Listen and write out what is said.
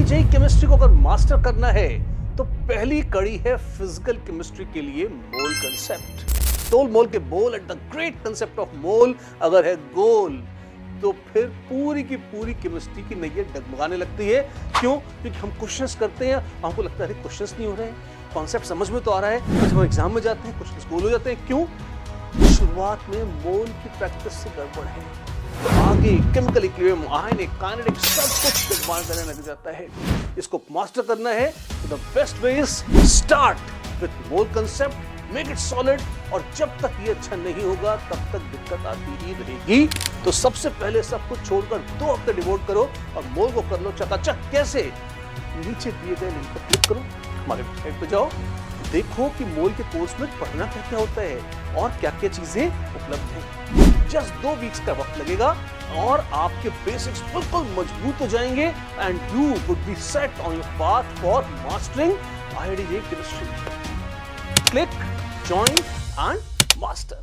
IIT JEE chemistry को अगर master करना है तो पहली कड़ी है फिजिकल केमिस्ट्री के लिए मोल कंसेप्ट। तोल मोल के बोल and the great concept of mole अगर है गोल तो फिर पूरी की पूरी केमिस्ट्री की नैया डगमगाने लगती है। क्यों? क्योंकि हम क्वेश्चंस करते हैं, हमको लगता है क्वेश्चंस नहीं हो रहे हैं, कॉन्सेप्ट समझ में तो आ रहा है, तो जब हम एग्जाम में जाते हैं कुछ गोल हो जाते हैं। क्यों? शुरुआत में मोल की प्रैक्टिस से गड़बड़ है, तो आगे केमिकल इक्विलिब्रियम, आयनिक, काइनेटिक सब कुछ इस्तेमाल करने लग जाता है। इसको मास्टर करना है तो the best way is start with mole concept, make it solid. और जब तक ये अच्छा नहीं होगा तब तक दिक्कत आती ही रहेगी। तो सबसे पहले सब कुछ छोड़कर 2 हफ्ते डिवोट करो और मोल को कर लो चकाचक। कैसे? नीचे दिए गए लिंक पर क्लिक करो, हमारे वेबसाइट पे जाओ, देखो कि मोल के कोर्स में पढ़ना क्या क्या होता है और क्या क्या चीजें उपलब्ध हैं। जस्ट 2 वीक्स का वक्त लगेगा और आपके बेसिक्स बिल्कुल मजबूत हो जाएंगे and you would be set on your path for mastering IIT-JEE chemistry. Click, join and master.